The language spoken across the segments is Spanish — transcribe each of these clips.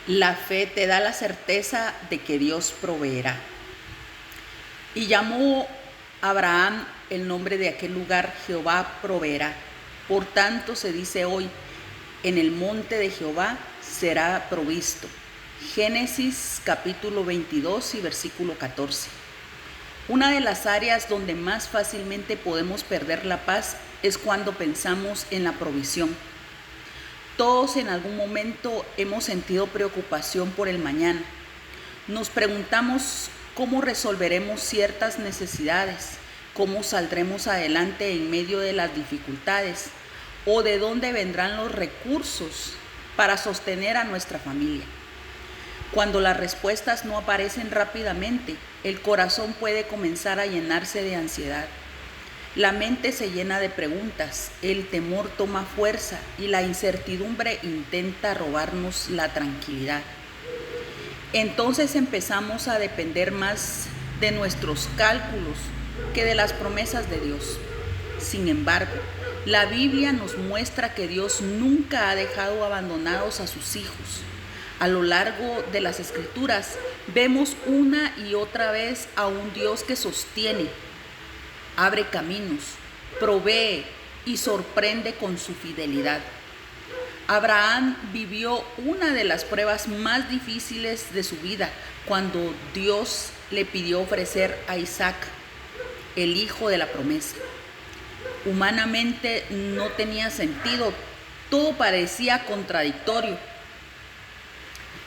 La fe te da la certeza de que Dios proveerá. Y llamó Abraham el nombre de aquel lugar, Jehová proveerá. Por tanto se dice hoy, en el monte de Jehová será provisto. Génesis capítulo 22 y versículo 14. Una de las áreas donde más fácilmente podemos perder la paz es cuando pensamos en la provisión. Todos en algún momento hemos sentido preocupación por el mañana. Nos preguntamos cómo resolveremos ciertas necesidades, cómo saldremos adelante en medio de las dificultades o de dónde vendrán los recursos para sostener a nuestra familia. Cuando las respuestas no aparecen rápidamente, el corazón puede comenzar a llenarse de ansiedad. La mente se llena de preguntas, el temor toma fuerza y la incertidumbre intenta robarnos la tranquilidad. Entonces empezamos a depender más de nuestros cálculos que de las promesas de Dios. Sin embargo, la Biblia nos muestra que Dios nunca ha dejado abandonados a sus hijos. A lo largo de las Escrituras vemos una y otra vez a un Dios que sostiene, abre caminos, provee y sorprende con su fidelidad. Abraham vivió una de las pruebas más difíciles de su vida cuando Dios le pidió ofrecer a Isaac, el hijo de la promesa. Humanamente no tenía sentido, todo parecía contradictorio.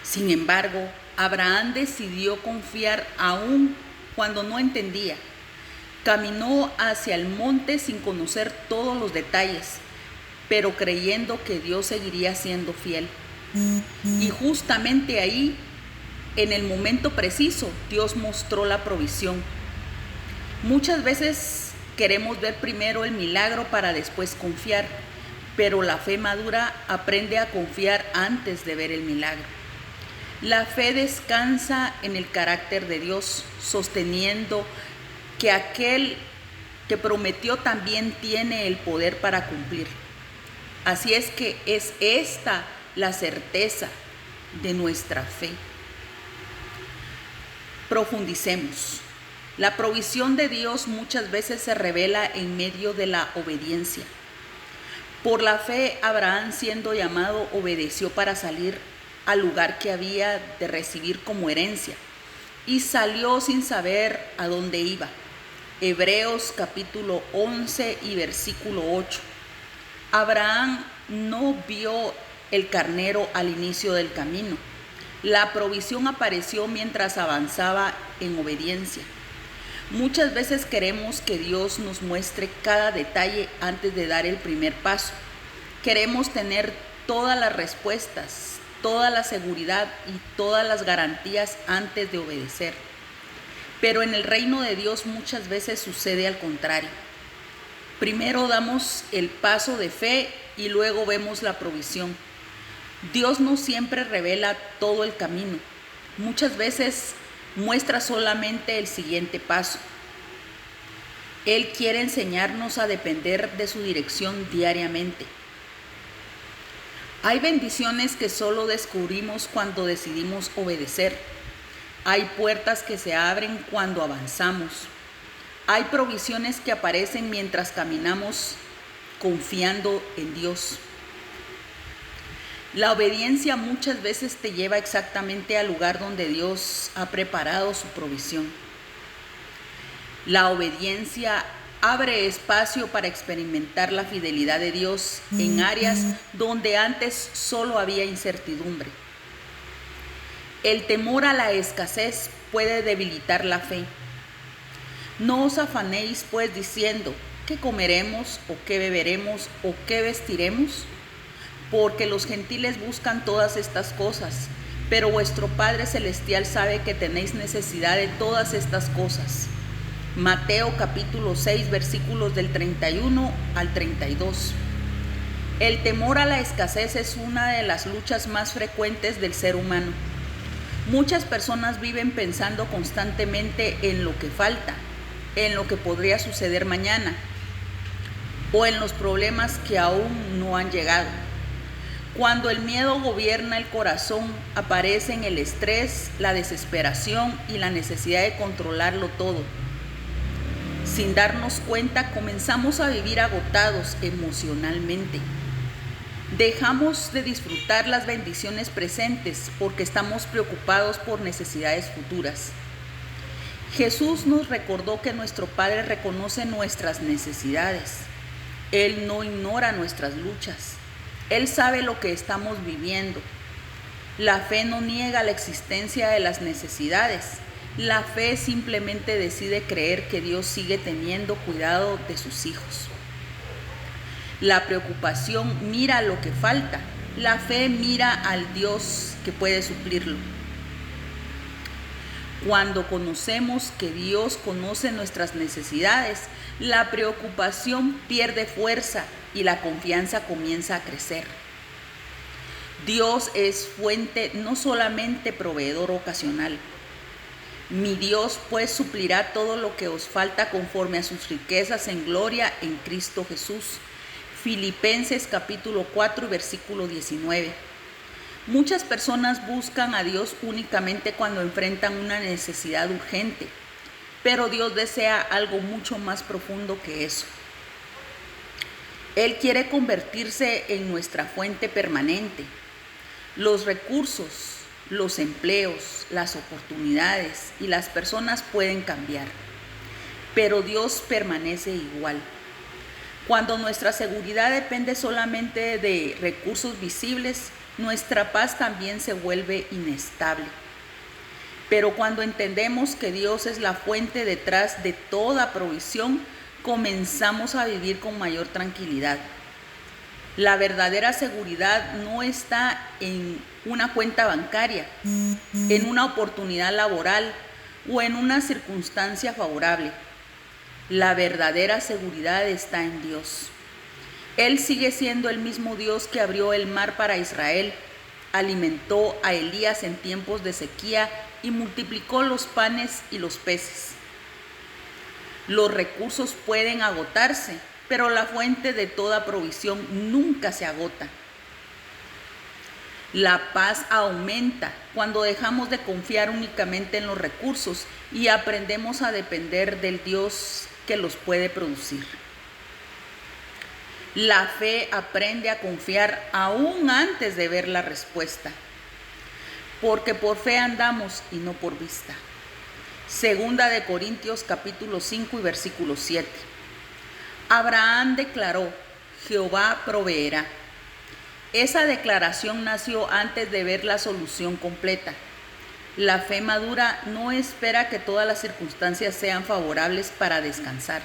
Sin embargo, Abraham decidió confiar aún cuando no entendía. Caminó hacia el monte sin conocer todos los detalles, pero creyendo que Dios seguiría siendo fiel. Y justamente ahí, en el momento preciso, Dios mostró la provisión. Muchas veces queremos ver primero el milagro para después confiar, pero la fe madura aprende a confiar antes de ver el milagro. La fe descansa en el carácter de Dios, sosteniendo que aquel que prometió también tiene el poder para cumplir. Así es que es esta la certeza de nuestra fe. Profundicemos. La provisión de Dios muchas veces se revela en medio de la obediencia. Por la fe, Abraham, siendo llamado, obedeció para salir al lugar que había de recibir como herencia y salió sin saber a dónde iba. Hebreos capítulo 11 y versículo 8. Abraham no vio el carnero al inicio del camino. La provisión apareció mientras avanzaba en obediencia. Muchas veces queremos que Dios nos muestre cada detalle antes de dar el primer paso. Queremos tener todas las respuestas, toda la seguridad y todas las garantías antes de obedecer. Pero en el reino de Dios muchas veces sucede al contrario. Primero damos el paso de fe y luego vemos la provisión. Dios no siempre revela todo el camino. Muchas veces muestra solamente el siguiente paso. Él quiere enseñarnos a depender de su dirección diariamente. Hay bendiciones que solo descubrimos cuando decidimos obedecer. Hay puertas que se abren cuando avanzamos. Hay provisiones que aparecen mientras caminamos confiando en Dios. La obediencia muchas veces te lleva exactamente al lugar donde Dios ha preparado su provisión. La obediencia abre espacio para experimentar la fidelidad de Dios en áreas donde antes solo había incertidumbre. El temor a la escasez puede debilitar la fe. No os afanéis pues diciendo, ¿qué comeremos o qué beberemos o qué vestiremos? Porque los gentiles buscan todas estas cosas, pero vuestro Padre Celestial sabe que tenéis necesidad de todas estas cosas. Mateo capítulo 6 versículos del 31 al 32. El temor a la escasez es una de las luchas más frecuentes del ser humano. Muchas personas viven pensando constantemente en lo que falta, en lo que podría suceder mañana o en los problemas que aún no han llegado. Cuando el miedo gobierna el corazón, aparecen el estrés, la desesperación y la necesidad de controlarlo todo. Sin darnos cuenta, comenzamos a vivir agotados emocionalmente. Dejamos de disfrutar las bendiciones presentes porque estamos preocupados por necesidades futuras. Jesús nos recordó que nuestro Padre reconoce nuestras necesidades. Él no ignora nuestras luchas. Él sabe lo que estamos viviendo. La fe no niega la existencia de las necesidades. La fe simplemente decide creer que Dios sigue teniendo cuidado de sus hijos. La preocupación mira lo que falta. La fe mira al Dios que puede suplirlo. Cuando conocemos que Dios conoce nuestras necesidades, la preocupación pierde fuerza y la confianza comienza a crecer. Dios es fuente, no solamente proveedor ocasional. Mi Dios pues suplirá todo lo que os falta conforme a sus riquezas en gloria en Cristo Jesús. Filipenses capítulo 4, versículo 19. Muchas personas buscan a Dios únicamente cuando enfrentan una necesidad urgente, pero Dios desea algo mucho más profundo que eso. Él quiere convertirse en nuestra fuente permanente. Los recursos, los empleos, las oportunidades y las personas pueden cambiar, pero Dios permanece igual. Cuando nuestra seguridad depende solamente de recursos visibles, nuestra paz también se vuelve inestable. Pero cuando entendemos que Dios es la fuente detrás de toda provisión, comenzamos a vivir con mayor tranquilidad. La verdadera seguridad no está en una cuenta bancaria, en una oportunidad laboral o en una circunstancia favorable. La verdadera seguridad está en Dios. Él sigue siendo el mismo Dios que abrió el mar para Israel, alimentó a Elías en tiempos de sequía y multiplicó los panes y los peces. Los recursos pueden agotarse, pero la fuente de toda provisión nunca se agota. La paz aumenta cuando dejamos de confiar únicamente en los recursos y aprendemos a depender del Dios que los puede producir. La fe aprende a confiar aún antes de ver la respuesta, porque por fe andamos y no por vista. Segunda de Corintios capítulo 5 y versículo 7. Abraham declaró: Jehová proveerá. Esa declaración nació antes de ver la solución completa. La fe madura no espera que todas las circunstancias sean favorables para descansar.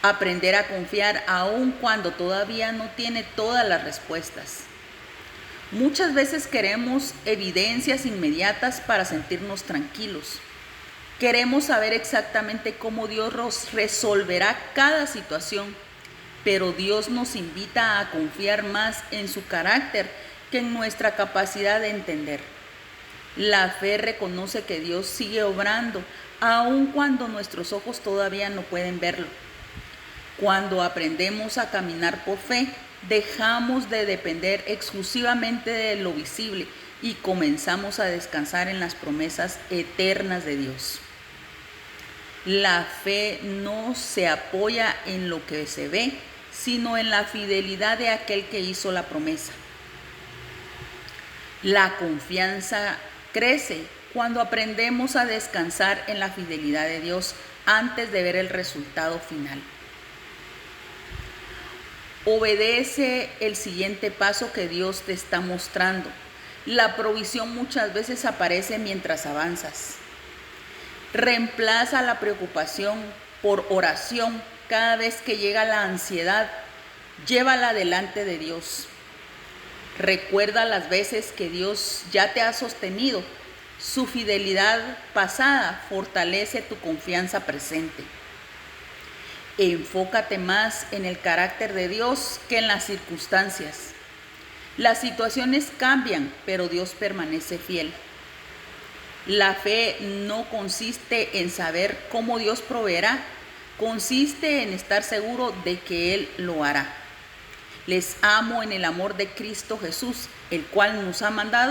Aprender a confiar aun cuando todavía no tiene todas las respuestas. Muchas veces queremos evidencias inmediatas para sentirnos tranquilos. Queremos saber exactamente cómo Dios resolverá cada situación, pero Dios nos invita a confiar más en su carácter que en nuestra capacidad de entender. La fe reconoce que Dios sigue obrando, aun cuando nuestros ojos todavía no pueden verlo. Cuando aprendemos a caminar por fe, dejamos de depender exclusivamente de lo visible y comenzamos a descansar en las promesas eternas de Dios. La fe no se apoya en lo que se ve, sino en la fidelidad de aquel que hizo la promesa. La confianza crece cuando aprendemos a descansar en la fidelidad de Dios antes de ver el resultado final. Obedece el siguiente paso que Dios te está mostrando. La provisión muchas veces aparece mientras avanzas. Reemplaza la preocupación por oración. Cada vez que llega la ansiedad, llévala delante de Dios. Recuerda las veces que Dios ya te ha sostenido. Su fidelidad pasada fortalece tu confianza presente. Enfócate más en el carácter de Dios que en las circunstancias. Las situaciones cambian, pero Dios permanece fiel. La fe no consiste en saber cómo Dios proveerá, consiste en estar seguro de que Él lo hará. Les amo en el amor de Cristo Jesús, el cual nos ha mandado